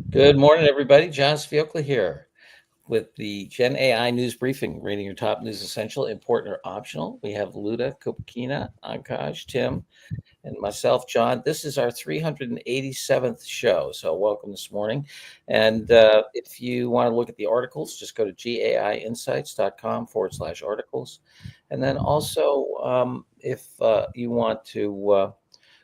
Good morning, everybody. John Sfiocla here with the Gen AI News Briefing, rating your top news essential, important, or optional. We have Luda, Kopkina, Ankash, Tim, and myself, John. This is our 387th show, so welcome this morning. And if you want to look at the articles, just go to gaiinsights.com/articles. And then also, if you want to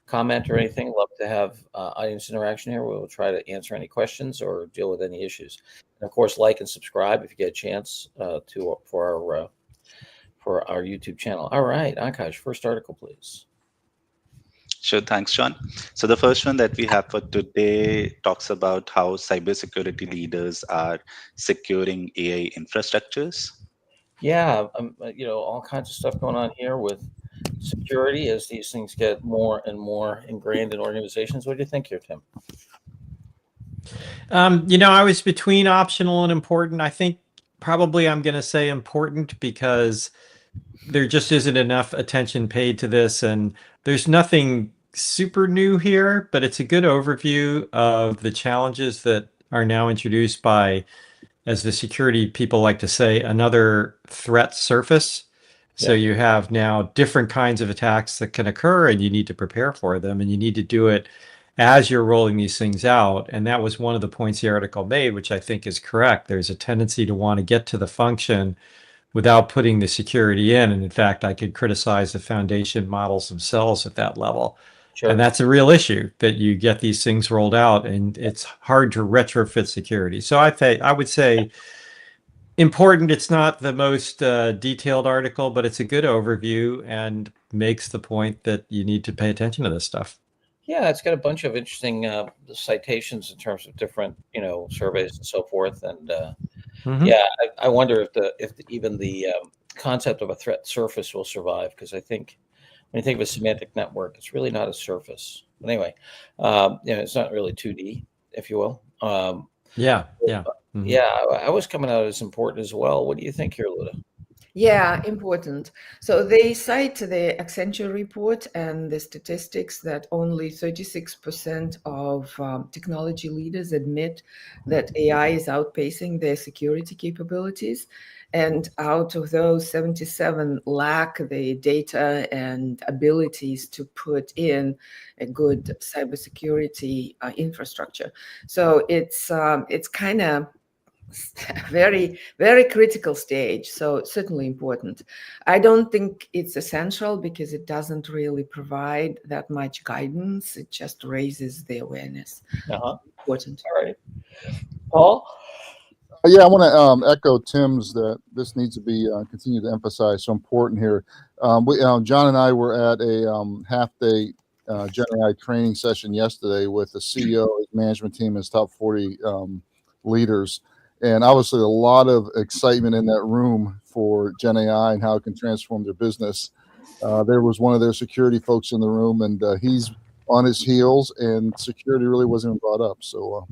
comment or anything, love to have audience interaction here. We'll try to answer any questions or deal with any issues. And of course, like and subscribe if you get a chance for our YouTube channel. All right, Akash, first article, please. Sure, thanks, John. So the first one that we have for today talks about how cybersecurity leaders are securing AI infrastructures. Yeah, all kinds of stuff going on here with security as these things get more and more ingrained in organizations. What do you think here, Tim? I was between optional and important. I think probably I'm going to say important because there just isn't enough attention paid to this, and there's nothing super new here, but it's a good overview of the challenges that are now introduced by, as the security people like to say, another threat surface. So you have now different kinds of attacks that can occur, and you need to prepare for them, and you need to do it as you're rolling these things out. And that was one of the points the article made, which I think is correct. There's a tendency to want to get to the function without putting the security in. And in fact, I could criticize the foundation models themselves at that level. Sure. And that's a real issue, that you get these things rolled out and it's hard to retrofit security. So I would say important. It's not the most detailed article, but it's a good overview and makes the point that you need to pay attention to this stuff. Yeah, it's got a bunch of interesting citations in terms of different, surveys and so forth. And yeah, I wonder if even the concept of a threat surface will survive, because I think when you think of a semantic network, it's really not a surface. But anyway, it's not really 2D, if you will. Yeah. Yeah, I was coming out as important as well. What do you think here, Luda? Yeah, important. So they cite the Accenture report and the statistics that only 36% of technology leaders admit that AI is outpacing their security capabilities. And out of those, 77 lack the data and abilities to put in a good cybersecurity infrastructure. So it's kind of very, very critical stage. So certainly important. I don't think it's essential because it doesn't really provide that much guidance. It just raises the awareness. Important. All right. Paul? Yeah, I want to echo Tim's that this needs to be continued to emphasize. So important here. John and I were at a half-day Gen AI training session yesterday with the CEO, his management team, his top 40 leaders. And obviously a lot of excitement in that room for Gen AI and how it can transform their business. There was one of their security folks in the room, and he's on his heels, and security really wasn't even brought up. So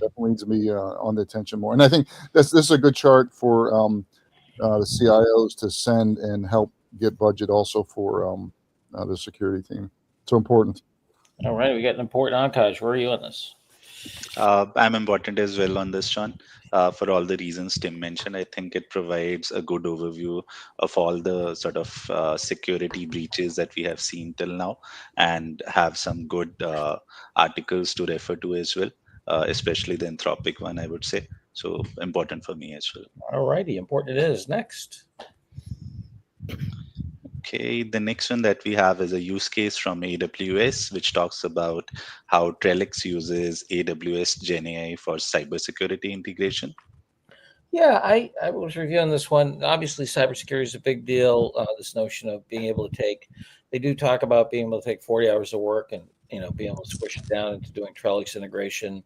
definitely needs to be on the attention more. And I think this is a good chart for the CIOs to send and help get budget also for the security team. So important. All right, we got an important Akash. Where are you on this? I'm important as well on this, John. For all the reasons Tim mentioned, I think it provides a good overview of all the sort of security breaches that we have seen till now, and have some good articles to refer to as well, especially the Anthropic one, I would say. So important for me as well. All righty, important it is. Next. Okay, the next one that we have is a use case from AWS, which talks about how Trellix uses AWS Gen AI for cybersecurity integration. Yeah, I was reviewing this one. Obviously, cybersecurity is a big deal. This notion of being able to they do talk about being able to take 40 hours of work and being able to squish it down into doing Trellix integration.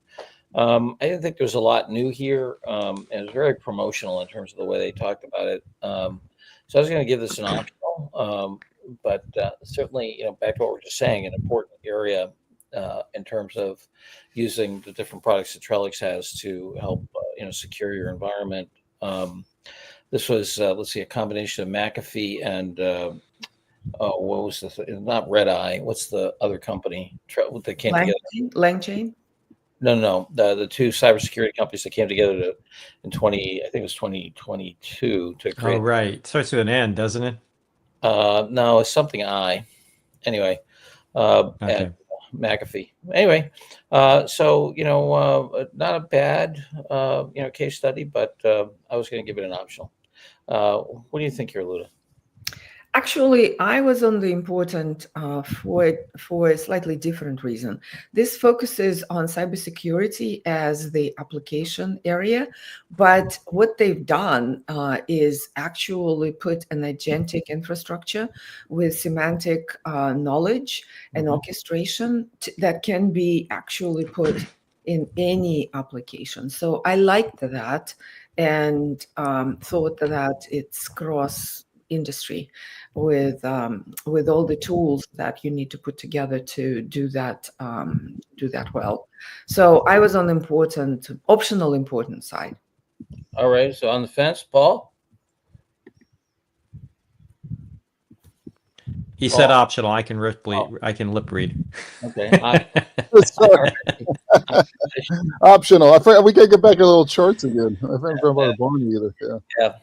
I didn't think there's a lot new here, and it was very promotional in terms of the way they talked about it. So I was going to give this an optional, but certainly, back to what we we're just saying, an important area in terms of using the different products that Trellix has to help, secure your environment. This was, let's see, a combination of McAfee and what was this? Not Red Eye. What's the other company that came together? LangChain? No. The two cybersecurity companies that came together in 20, I think it was 2022 to create. Oh, right. It starts with an N, doesn't it? No, it's something I. Anyway, Okay. at McAfee. Anyway, so not a bad case study, but I was going to give it an optional. What do you think here, Luda? Actually, I was on the important for a slightly different reason. This focuses on cybersecurity as the application area, but what they've done is actually put an agentic infrastructure with semantic knowledge and orchestration that can be actually put in any application. So I liked that and thought that it's cross industry with all the tools that you need to put together to do that well. So I was on the optional important side. All right. So on the fence, Paul. He said optional. I can lip read. Okay. Sorry. Optional. I forgot, we gotta get back to little charts again. I haven't about Barney either. Yeah.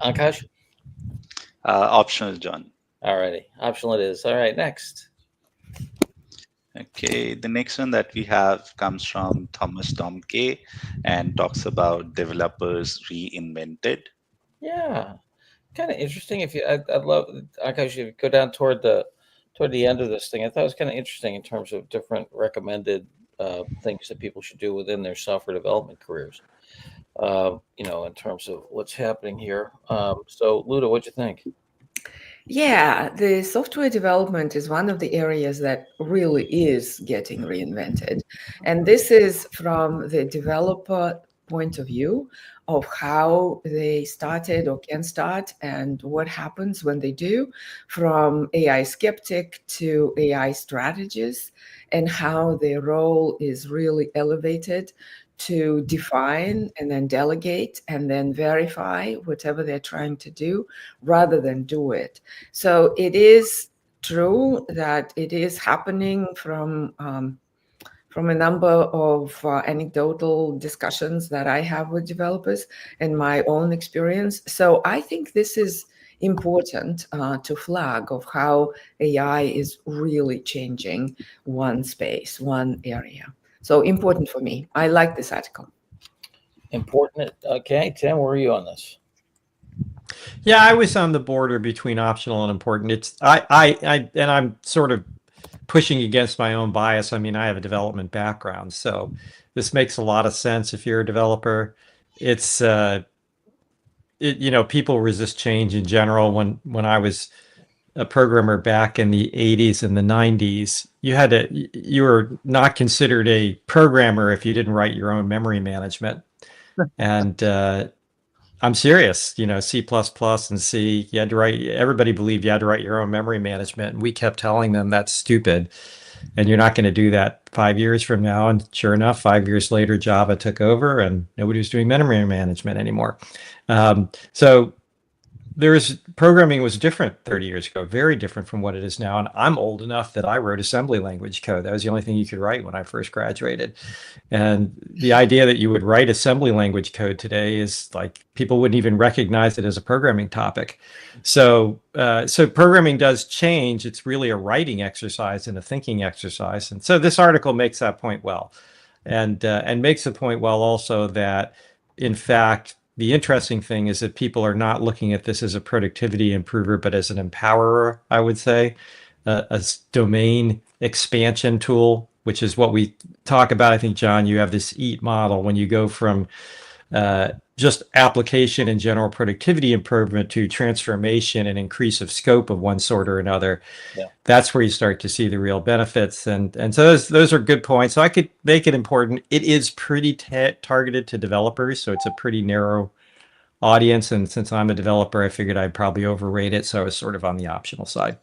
Akash. Optional, John. All righty. Optional it is. All right. Next. Okay, the next one that we have comes from Thomas Tom K and talks about developers reinvented. Yeah, kind of interesting. I'd love, Akash, if you go down toward the end of this thing. I thought it was kind of interesting in terms of different recommended things that people should do within their software development careers. In terms of what's happening here. So, Luda, what'd you think? Yeah, the software development is one of the areas that really is getting reinvented. And this is from the developer point of view of how they started or can start and what happens when they do, from AI skeptic to AI strategist, and how their role is really elevated to define and then delegate and then verify whatever they're trying to do rather than do it. So it is true that it is happening from a number of anecdotal discussions that I have with developers and my own experience. So I think this is important to flag of how AI is really changing one space, one area. So important for me. I like this article. Important. Okay, Tim, where are you on this? Yeah, I was on the border between optional and important. And I'm sort of pushing against my own bias. I mean, I have a development background, so this makes a lot of sense if you're a developer. It's people resist change in general. When I was a programmer back in the 80s and the 90s, you were not considered a programmer if you didn't write your own memory management. And I'm serious, C++ and C, you had to write, everybody believed you had to write your own memory management. And we kept telling them that's stupid. And you're not going to do that 5 years from now. And sure enough, 5 years later, Java took over and nobody was doing memory management anymore. So programming was different 30 years ago, very different from what it is now. And I'm old enough that I wrote assembly language code. That was the only thing you could write when I first graduated. And the idea that you would write assembly language code today is like people wouldn't even recognize it as a programming topic. So programming does change. It's really a writing exercise and a thinking exercise. And so this article makes that point well, and makes the point well also that, in fact, the interesting thing is that people are not looking at this as a productivity improver, but as an empowerer, I would say, a domain expansion tool, which is what we talk about. I think, John, you have this EAT model when you go from just application and general productivity improvement to transformation and increase of scope of one sort or another. Yeah. That's where you start to see the real benefits. And so those are good points. So I could make it important. It is pretty targeted to developers, so it's a pretty narrow audience. And since I'm a developer, I figured I'd probably overrate it. So I was sort of on the optional side.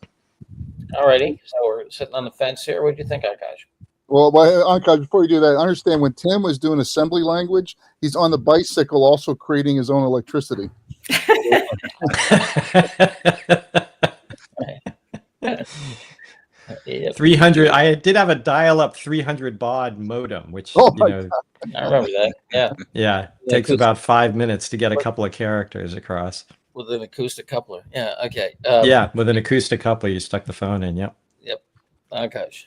All righty. So we're sitting on the fence here. What do you think, Akash? Well, Anka, before you do that, understand when Tim was doing assembly language, he's on the bicycle also creating his own electricity. Yeah, Yep. 300. I did have a dial-up 300 baud modem, which Oh you my know, I remember that. Yeah. yeah, Yeah, takes 'cause- about 5 minutes to get a couple of characters across. with an acoustic coupler. Yeah. Okay. Yeah, with an acoustic coupler, you stuck the phone in. Yep. Yep. Oh gosh.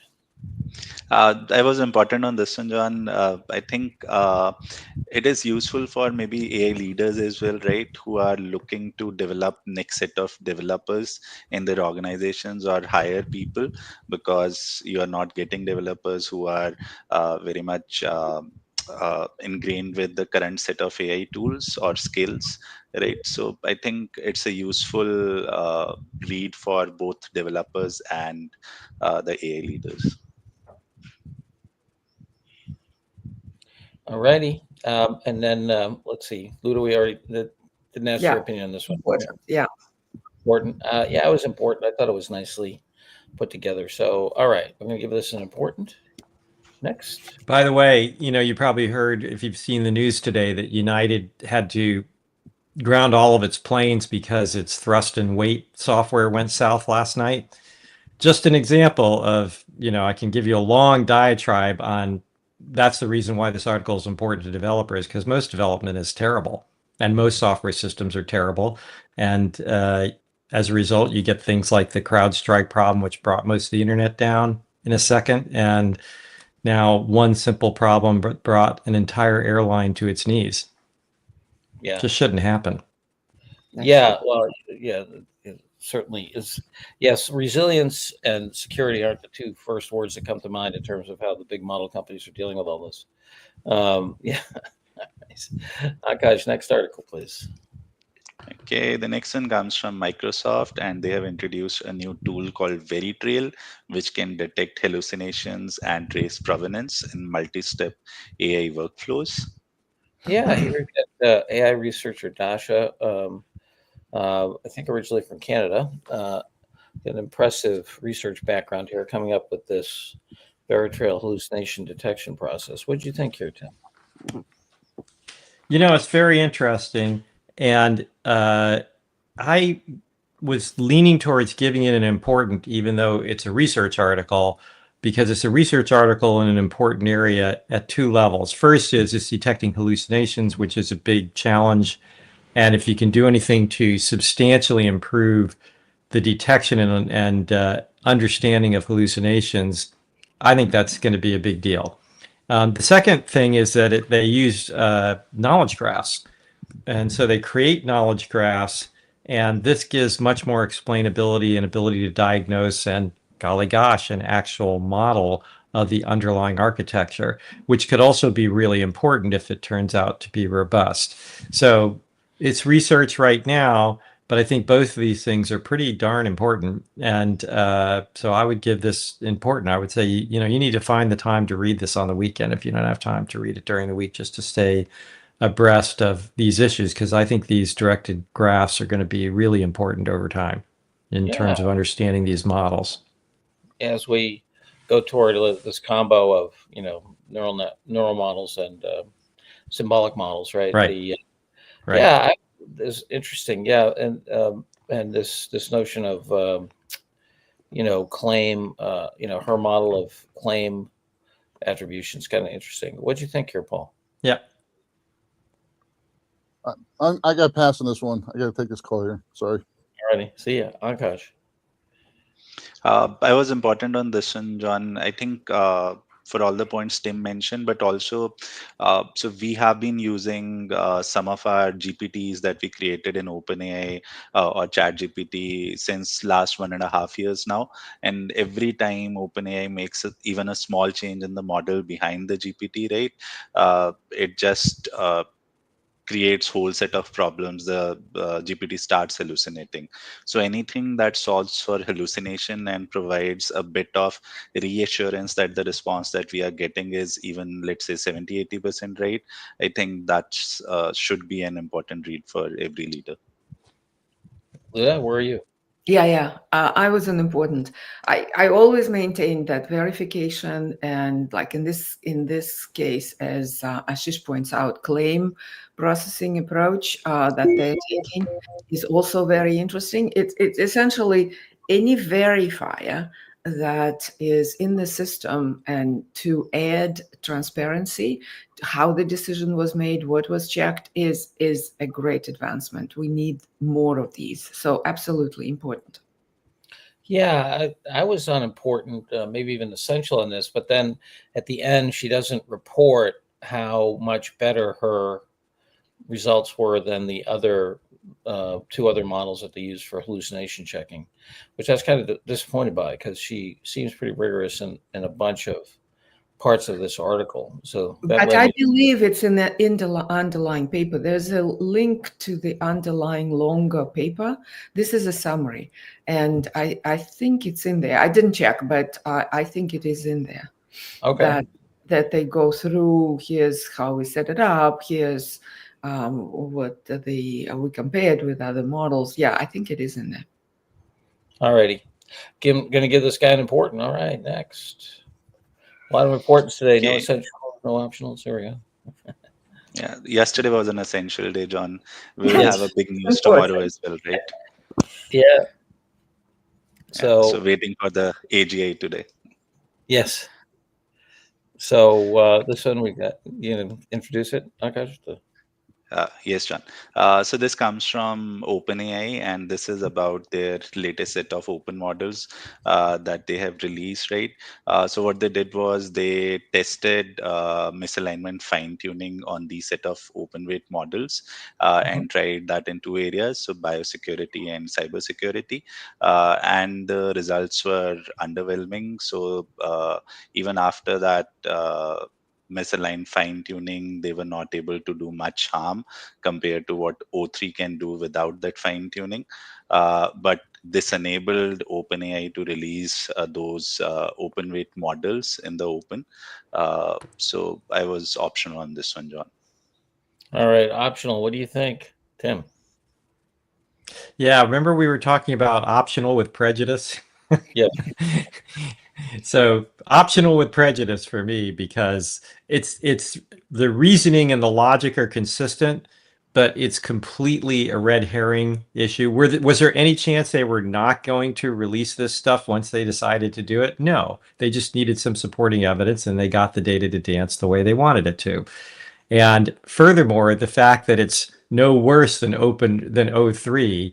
I was important on this one, John. I think it is useful for maybe AI leaders as well, right? Who are looking to develop next set of developers in their organizations or hire people, because you are not getting developers who are very much ingrained with the current set of AI tools or skills, right? So I think it's a useful read for both developers and the AI leaders. Alrighty. And then let's see. Ludo, we already didn't ask your Yeah, opinion on this one. important. Yeah. Important. Yeah, it was important. I thought it was nicely put together. So, all right, I'm going to give this an important. Next. By the way, you know, you probably heard, if you've seen the news today, that United had to ground all of its planes because its thrust and weight software went south last night. Just an example of, you know, I can give you a long diatribe on that's the reason why this article is important to developers, because most development is terrible and most software systems are terrible. And as a result, you get things like the CrowdStrike problem, which brought most of the internet down in a second. And now one simple problem brought an entire airline to its knees. Yeah. Just shouldn't happen. Yeah. Well, yeah, it certainly is. Yes, resilience and security aren't the two first words that come to mind in terms of how the big model companies are dealing with all this. Yeah. Nice. Akash, next article, please. Okay, the next one comes from Microsoft, and they have introduced a new tool called VeryTrail, which can detect hallucinations and trace provenance in multi-step AI workflows. Yeah, here we got AI researcher Dasha, I think originally from Canada. An impressive research background here, coming up with this VeryTrail hallucination detection process. What did you think here, Tim? You know, it's very interesting. And I was leaning towards giving it an important, even though it's a research article, because it's a research article in an important area at two levels. First is it's detecting hallucinations, which is a big challenge. And if you can do anything to substantially improve the detection and understanding of hallucinations, I think that's going to be a big deal. The second thing is that they use knowledge graphs. And so they create knowledge graphs, and this gives much more explainability and ability to diagnose and, golly gosh, an actual model of the underlying architecture, which could also be really important if it turns out to be robust. So it's research right now, but I think both of these things are pretty darn important. And so I would give this important. I would say, you know, you need to find the time to read this on the weekend if you don't have time to read it during the week, just to stay abreast of these issues, because I think these directed graphs are going to be really important over time in terms of understanding these models. As we go toward this combo of, you know, neural models and symbolic models, right? Right. Right. Yeah, it's interesting. Yeah, and this notion of you know, claim, you know, her model of claim attribution is kind of interesting. What do you think here, Paul? Yeah. I got to pass on this one. I got to take this call here. Sorry. Alrighty. See ya, Akash. I was important on this one, John. I think for all the points Tim mentioned, but also, so we have been using some of our GPTs that we created in OpenAI or ChatGPT since last 1.5 years now. And every time OpenAI makes even a small change in the model behind the GPT, right, it just creates whole set of problems. The GPT starts hallucinating. So anything that solves for hallucination and provides a bit of reassurance that the response that we are getting is even, let's say, 70-80% right, I think that should be an important read for every leader. Yeah, where are you? Yeah. I was an important. I always maintain that verification, and like in this case, as Ashish points out, claim processing approach that they're taking is also very interesting. It's essentially any verifier that is in the system, and to add transparency to how the decision was made, what was checked, is a great advancement. We need more of these. So absolutely important. Yeah, I was unimportant, maybe even essential in this, but then at the end, she doesn't report how much better her results were than the other two other models that they use for hallucination checking, which I was kind of disappointed by, because she seems pretty rigorous in a bunch of parts of this article. So that But led I me. believe it's in the underlying paper. There's a link to the underlying longer paper. This is a summary, and I think it's in there. I didn't check, but I think it is in there. Okay. That they go through. Here's how we set it up. Here's what we compared with other models. Yeah, I think it is in there. All righty. Going to give this guy an important. All right, next. A lot of importance today. No Okay. essential, no optionals. There we go. Yeah, yesterday was an essential day, John. We'll Yes. have a big news tomorrow as well, right? Yeah. Yeah, So, so waiting for the AGI today. yes. So this one we got. Introduce it, Akash. Yes, John. So this comes from OpenAI, and this is about their latest set of open models that they have released, right? So what they did was they tested misalignment fine-tuning on the set of open weight models and tried that in two areas, so biosecurity and cybersecurity, and the results were underwhelming. So even after that misaligned fine tuning, they were not able to do much harm compared to what O3 can do without that fine tuning. But this enabled OpenAI to release those open weight models in the open. So I was optional on this one, John. All right, optional. What do you think, Tim? Yeah, remember we were talking about optional with prejudice? Yes. So optional with prejudice for me, because it's the reasoning and the logic are consistent, but it's completely a red herring issue. Was there any chance they were not going to release this stuff once they decided to do it? No, they just needed some supporting evidence, and they got the data to dance the way they wanted it to. And furthermore, the fact that it's no worse than O3,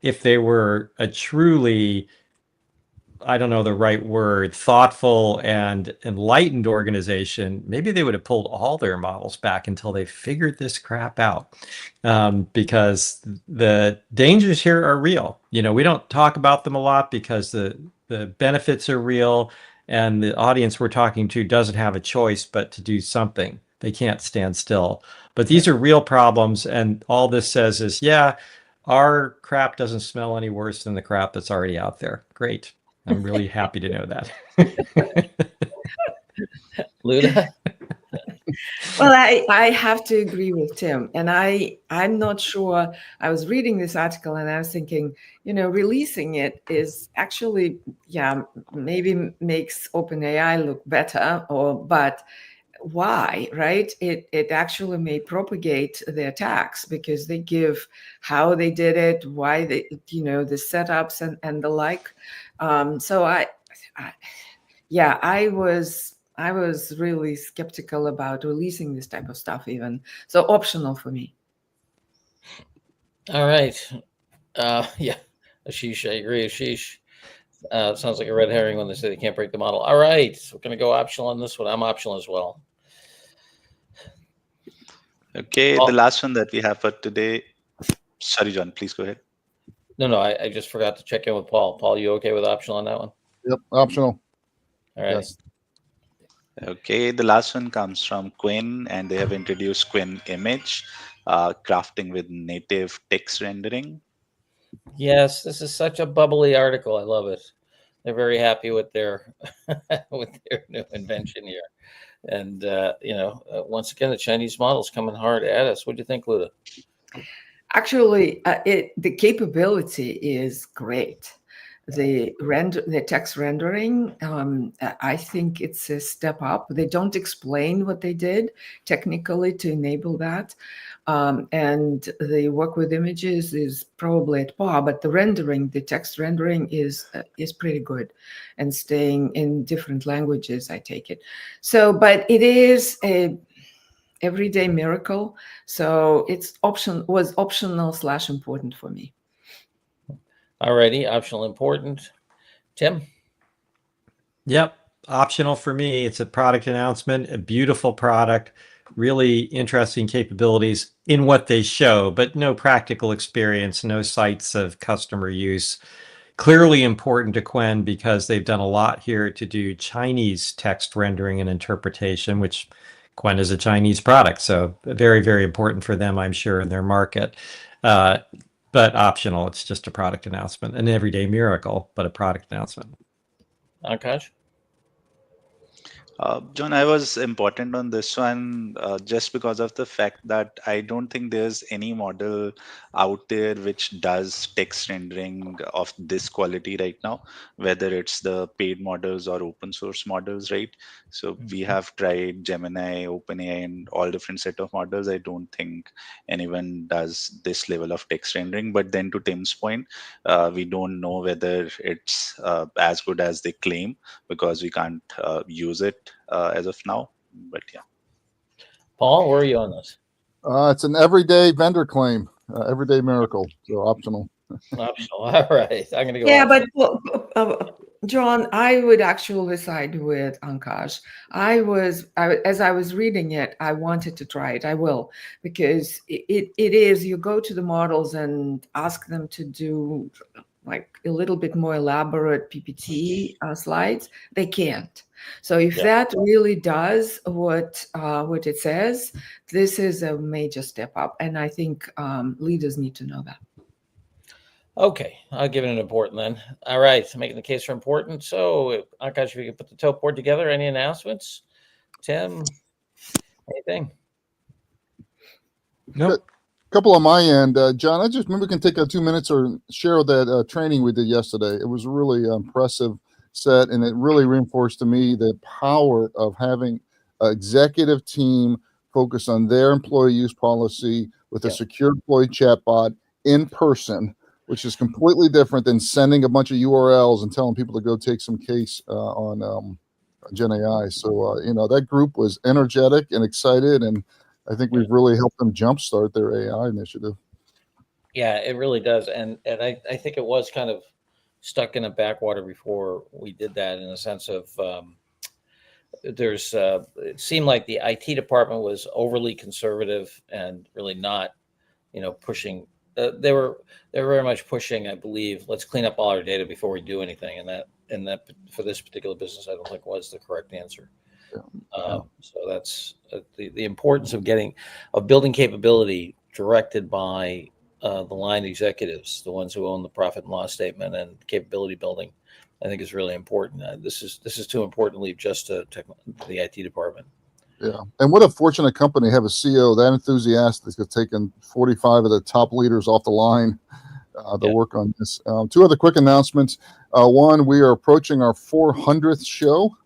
if they were a truly, I don't know the right word, thoughtful and enlightened organization, maybe they would have pulled all their models back until they figured this crap out. Because the dangers here are real. We don't talk about them a lot because the benefits are real, and the audience we're talking to doesn't have a choice but to do something. They can't stand still. But these are real problems, and all this says is, yeah, our crap doesn't smell any worse than the crap that's already out there. Great. I'm really happy to know that. Luda? Well, I have to agree with Tim, and I'm not sure. I was reading this article and I was thinking, releasing it is actually, yeah, maybe makes OpenAI look better, but why, right? It actually may propagate the attacks, because they give how they did it, why they, the setups and the like. So I was really skeptical about releasing this type of stuff even. So optional for me. All right. Yeah. Ashish, I agree. Ashish. Sounds like a red herring when they say they can't break the model. All right. So we're going to go optional on this one. I'm optional as well. Okay, the last one that we have for today. Sorry, John, please go ahead. No, I just forgot to check in with Paul. Paul, you okay with optional on that one? Yep, optional. All right. Yes. Okay, the last one comes from Quinn, and they have introduced Quinn Image, crafting with native text rendering. Yes, this is such a bubbly article. I love it. They're very happy with their with their new invention here. And once again, the Chinese model's coming hard at us. What do you think, Luda? Actually, the capability is great. the text rendering. I think it's a step up. They don't explain what they did technically to enable that. And the work with images is probably at par, but the rendering, the text rendering is pretty good, and staying in different languages, I take it. So, but it is a everyday miracle. So was optional / important for me. Alrighty, optional important. Tim? Yep, optional for me. It's a product announcement, a beautiful product, really interesting capabilities in what they show, but no practical experience, no sites of customer use. Clearly important to Qwen because they've done a lot here to do Chinese text rendering and interpretation, which Qwen is a Chinese product. So very, very important for them, I'm sure, in their market. But optional. It's just a product announcement, an everyday miracle, but a product announcement. Akash? John, I was important on this one just because of the fact that I don't think there's any model out there which does text rendering of this quality right now, whether it's the paid models or open source models, right? So we have tried Gemini, OpenAI, and all different set of models. I don't think anyone does this level of text rendering. But then to Tim's point, we don't know whether it's as good as they claim because we can't use it as of now. But yeah. Paul, where are you on this? It's an everyday vendor claim, everyday miracle. So optional. Optional. All right. I'm going to go. Yeah, optional. but John, I would actually side with Ankash. As I was reading it, I wanted to try it. I will, because it is, you go to the models and ask them to do like a little bit more elaborate PPT slides. They can't. So if that really does what it says, this is a major step up. And I think leaders need to know that. Okay, I'll give it an important then. All right, so making the case for important. So, Akash, if you can put the top board together, any announcements? Tim, anything? Nope. Couple on my end, John. I just maybe we can take 2 minutes or share that training we did yesterday. It was a really impressive set, and it really reinforced to me the power of having an executive team focus on their employee use policy with a secure employee chatbot in person, which is completely different than sending a bunch of URLs and telling people to go take some case on Gen AI. So, that group was energetic and excited, and I think we've really helped them jumpstart their AI initiative. Yeah, it really does. And I think it was kind of stuck in a backwater before we did that, in a sense of it seemed like the IT department was overly conservative and really not, pushing. They were very much pushing, I believe, let's clean up all our data before we do anything. And that for this particular business, I don't think was the correct answer. So that's the importance of building capability directed by the line executives, the ones who own the profit and loss statement, and capability building, I think is really important. This is too important to leave just to the IT department. Yeah, and what a fortunate company to have a CEO that enthusiastic that's taken 45 of the top leaders off the line to work on this. 2 other quick announcements. One, we are approaching our 400th show.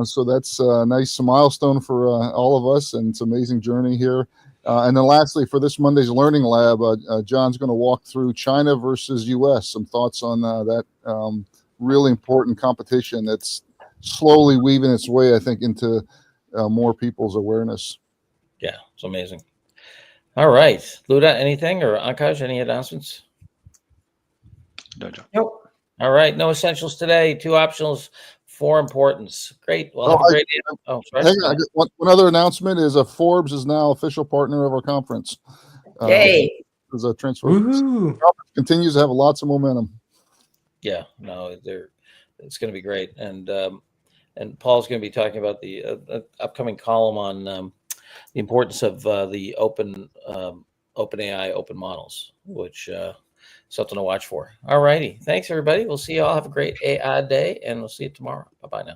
So that's a nice milestone for all of us, and it's an amazing journey here. And then lastly, for this Monday's Learning Lab, John's going to walk through China versus U.S., some thoughts on that really important competition that's slowly weaving its way, I think, into more people's awareness. Yeah, it's amazing. All right. Luda, anything? Or Akash, any announcements? Nope. All right. No essentials today. 2 optionals, 4 importance. Great. Well, have a great day. Sorry. Hang on, one other announcement is Forbes is now official partner of our conference. Yay. As a transfer Woohoo. continues to have lots of momentum. Yeah, no, it's going to be great. And Paul's going to be talking about the upcoming column on the importance of the OpenAI open models, which something to watch for. All righty. Thanks, everybody. We'll see you all. Have a great AI day, and we'll see you tomorrow. Bye-bye now.